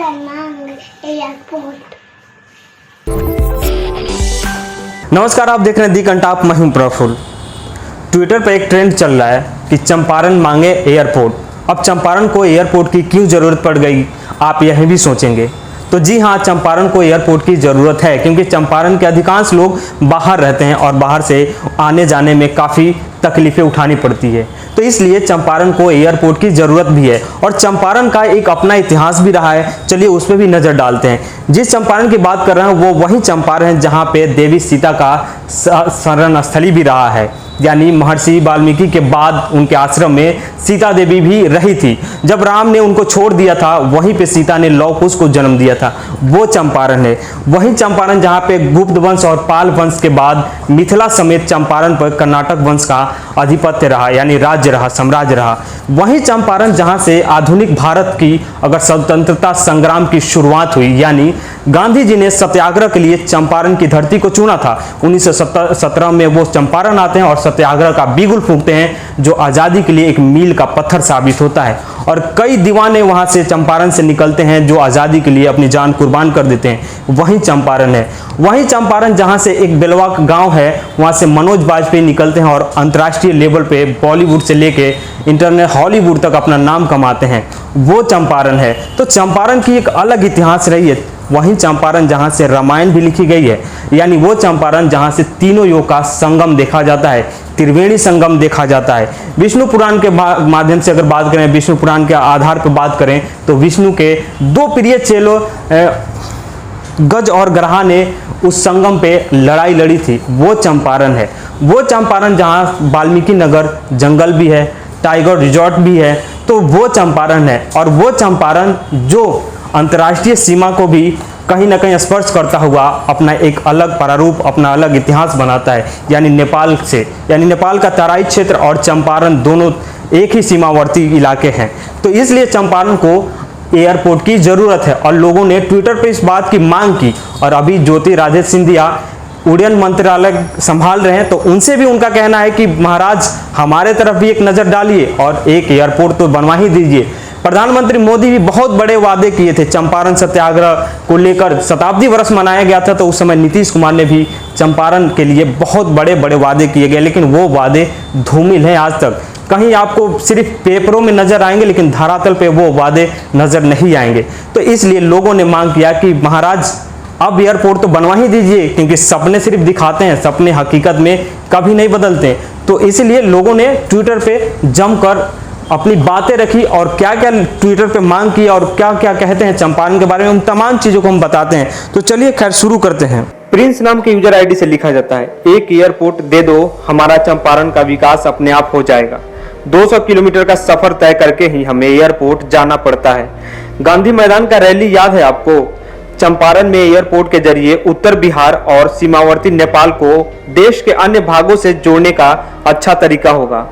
Airport. नमस्कार, आप देख रहे हैं दी कंटाप। मैं हूं प्रफुल्ल। ट्विटर पर एक ट्रेंड चल रहा है कि चंपारण मांगे एयरपोर्ट। अब चंपारण को एयरपोर्ट की क्यों ज़रूरत पड़ गई, आप यह भी सोचेंगे। तो जी हाँ, चंपारण को एयरपोर्ट की ज़रूरत है क्योंकि चंपारण के अधिकांश लोग बाहर रहते हैं और बाहर से आने जाने में काफ़ी तकलीफ़ें उठानी पड़ती है। तो इसलिए चंपारण को एयरपोर्ट की ज़रूरत भी है और चंपारण का एक अपना इतिहास भी रहा है। चलिए उस पर भी नज़र डालते हैं। जिस चंपारण की बात कर रहे हैं वो वही चंपारण है जहाँ पे देवी सीता का शरण स्थली भी रहा है, यानी महर्षि वाल्मीकि के बाद उनके आश्रम में सीता देवी भी रही थी। जब राम ने उनको छोड़ दिया था वहीं पे सीता ने लौ कुश को जन्म दिया था, वो चंपारण है। वही चंपारण जहाँ पे गुप्त वंश और पाल वंश के बाद मिथिला समेत चंपारण पर कर्नाटक वंश का आधिपत्य रहा, यानी राज्य रहा, साम्राज्य रहा। वही चंपारण जहाँ से आधुनिक भारत की अगर स्वतंत्रता संग्राम की शुरुआत हुई, यानी गांधी जी ने सत्याग्रह के लिए चंपारण की धरती को चुना था। 1917 में वो चंपारण आते हैं और सत्याग्रह का बिगुल फूंकते हैं, जो आज़ादी के लिए एक मील का पत्थर साबित होता है। और कई दीवाने वहां से चंपारण से निकलते हैं जो आज़ादी के लिए अपनी जान कुर्बान कर देते हैं। वही चंपारण है। वही चंपारण जहां से एक बेलवा गांव है, वहां से मनोज बाजपेयी निकलते हैं और अंतर्राष्ट्रीय लेवल पे बॉलीवुड से लेके इंटरनेट हॉलीवुड तक अपना नाम कमाते हैं। वो चंपारण है। तो चंपारण की एक अलग इतिहास रही है। वहीं चंपारण जहां से रामायण भी लिखी गई है, यानी वो चंपारण जहां से तीनों युगों का संगम देखा जाता है, त्रिवेणी संगम देखा जाता है। विष्णु पुराण के माध्यम से अगर बात करें, विष्णु पुराण के आधार पर बात करें तो विष्णु के दो प्रिय चेलों गज और ग्रहा ने उस संगम पे लड़ाई लड़ी थी। वो चंपारण है। वो चंपारण जहां वाल्मीकि नगर जंगल भी है, टाइगर रिजॉर्ट भी है, तो वो चंपारण है। और वो चंपारण जो अंतर्राष्ट्रीय सीमा को भी कहीं ना कहीं स्पर्श करता हुआ अपना एक अलग प्रारूप, अपना अलग इतिहास बनाता है, यानी नेपाल से, यानी नेपाल का तराई क्षेत्र और चंपारण दोनों एक ही सीमावर्ती इलाके हैं। तो इसलिए चंपारण को एयरपोर्ट की ज़रूरत है और लोगों ने ट्विटर पे इस बात की मांग की। और अभी ज्योतिरादित्य सिंधिया उड्डयन मंत्रालय संभाल रहे हैं, तो उनसे भी उनका कहना है कि महाराज हमारे तरफ भी एक नज़र डालिए और एक एयरपोर्ट तो बनवा ही दीजिए। प्रधानमंत्री मोदी भी बहुत बड़े वादे किए थे चंपारण सत्याग्रह को लेकर। शताब्दी वर्ष मनाया गया था तो उस समय नीतीश कुमार ने भी चंपारण के लिए बहुत बड़े बड़े वादे किए गए, लेकिन वो वादे धूमिल हैं आज तक। कहीं आपको सिर्फ पेपरों में नजर आएंगे लेकिन धरातल पे वो वादे नजर नहीं आएंगे। तो इसलिए लोगों ने मांग किया कि महाराज अब एयरपोर्ट तो बनवा ही दीजिए, क्योंकि सपने सिर्फ दिखाते हैं, सपने हकीकत में कभी नहीं बदलते। तो इसलिए लोगों ने ट्विटर पे जमकर अपनी बातें रखी और क्या क्या ट्विटर पे मांग की और क्या क्या कहते हैं चंपारण के बारे में, उन तमाम चीज़ों को हम बताते हैं। तो चलिए खैर शुरू करते हैं। प्रिंस नाम के यूजर आईडी से लिखा जाता है, एक एयरपोर्ट दे दो, हमारा चंपारण का विकास अपने आप हो जाएगा। 200 किलोमीटर का सफर तय करके ही हमें एयरपोर्ट जाना पड़ता है। गांधी मैदान का रैली याद है आपको? चंपारण में एयरपोर्ट के जरिए उत्तर बिहार और सीमावर्ती नेपाल को देश के अन्य भागों से जोड़ने का अच्छा तरीका होगा।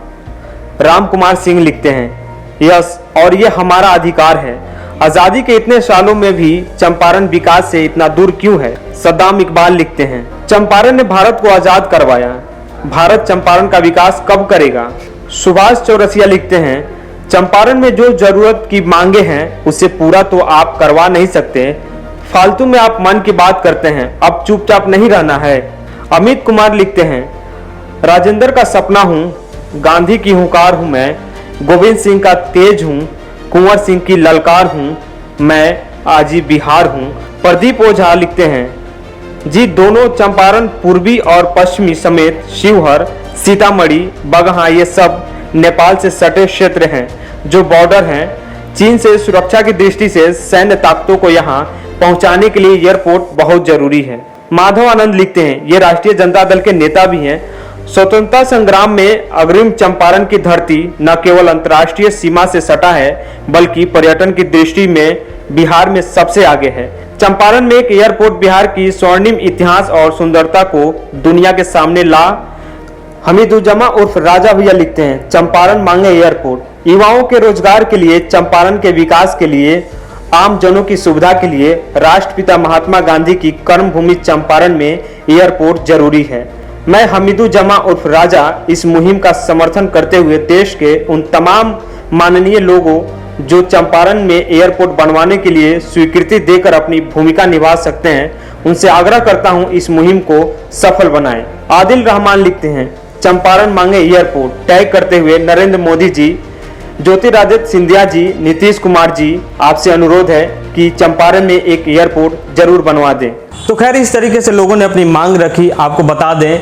राम कुमार सिंह लिखते हैं, यस, और ये हमारा अधिकार है। आजादी के इतने सालों में भी चंपारण विकास से इतना दूर क्यों है? सद्दाम इकबाल लिखते हैं, चंपारण ने भारत को आजाद करवाया, भारत चंपारण का विकास कब करेगा? सुभाष चौरसिया लिखते हैं, चंपारण में जो जरूरत की मांगे हैं उसे पूरा तो आप करवा नहीं सकते, फालतू में आप मन की बात करते हैं, अब चुपचाप नहीं रहना है। अमित कुमार लिखते हैं, राजेंद्र का सपना हूँ, गांधी की हुंकार हूं मैं, गोविंद सिंह का तेज हूं, कुंवर सिंह की ललकार हूं, मैं आजी बिहार हूं। प्रदीप ओझा लिखते हैं, जी दोनों चंपारण पूर्वी और पश्चिमी समेत शिवहर, सीतामढ़ी, बगहा ये सब नेपाल से सटे क्षेत्र हैं जो बॉर्डर हैं। चीन से सुरक्षा की दृष्टि से सैन्य ताकतों को यहाँ पहुंचाने के लिए एयरपोर्ट बहुत जरूरी है। माधव आनंद लिखते हैं, ये राष्ट्रीय जनता दल के नेता भी हैं। स्वतंत्रता संग्राम में अग्रिम चंपारण की धरती न केवल अंतर्राष्ट्रीय सीमा से सटा है बल्कि पर्यटन की दृष्टि में बिहार में सबसे आगे है। चंपारण में एक एयरपोर्ट बिहार की स्वर्णिम इतिहास और सुंदरता को दुनिया के सामने ला। हमीदुज्जमा उर्फ राजा भैया लिखते हैं, चंपारण मांगे एयरपोर्ट, युवाओं के रोजगार के लिए, चंपारण के विकास के लिए, आम जनों की सुविधा के लिए राष्ट्रपिता महात्मा गांधी की कर्मभूमि चंपारण में एयरपोर्ट जरूरी है। मैं हमीदुज्जमा उर्फ राजा इस मुहिम का समर्थन करते हुए देश के उन तमाम माननीय लोगों जो चंपारण में एयरपोर्ट बनवाने के लिए स्वीकृति देकर अपनी भूमिका निभा सकते हैं, उनसे आग्रह करता हूं इस मुहिम को सफल बनाएं। आदिल रहमान लिखते हैं, चंपारण मांगे एयरपोर्ट, टैग करते हुए नरेंद्र मोदी जी। ज्योतिरादित्य सिंधिया जी, नीतीश कुमार जी, आपसे अनुरोध है कि चंपारण में एक एयरपोर्ट जरूर बनवा दें। तो खैर इस तरीके से लोगों ने अपनी मांग रखी। आपको बता दें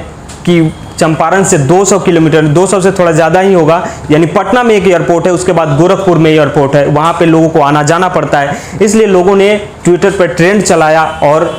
कि चंपारण से 200 किलोमीटर, 200 से थोड़ा ज़्यादा ही होगा, यानी पटना में एक एयरपोर्ट है, उसके बाद गोरखपुर में एयरपोर्ट है, वहाँ पे लोगों को आना जाना पड़ता है। इसलिए लोगों ने ट्विटर पर ट्रेंड चलाया और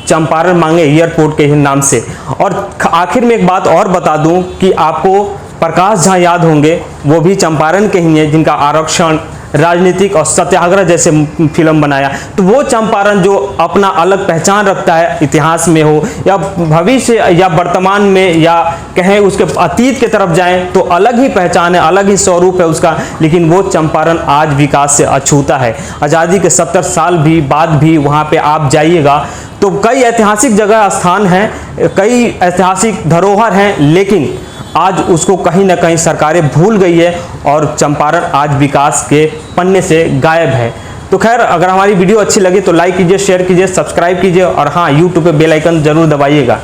चंपारण मांगे एयरपोर्ट के ही नाम से। और आखिर में एक बात और बता दूं कि आपको प्रकाश झा याद होंगे, वो भी चंपारण के ही हैं, जिनका आरक्षण, राजनीतिक और सत्याग्रह जैसे फिल्म बनाया। तो वो चंपारण जो अपना अलग पहचान रखता है, इतिहास में हो या भविष्य या वर्तमान में या कहें उसके अतीत की तरफ जाएं तो अलग ही पहचान है, अलग ही स्वरूप है उसका। लेकिन वो चंपारण आज विकास से अछूता है। आज़ादी के 70 साल भी बाद भी वहाँ पे आप जाइएगा तो कई ऐतिहासिक जगह स्थान हैं, कई ऐतिहासिक धरोहर हैं, लेकिन आज उसको कहीं ना कहीं सरकारें भूल गई है और चंपारण आज विकास के पन्ने से गायब है। तो खैर अगर हमारी वीडियो अच्छी लगी तो लाइक कीजिए, शेयर कीजिए, सब्सक्राइब कीजिए और हाँ, यूट्यूब पे बेल आइकन जरूर दबाइएगा।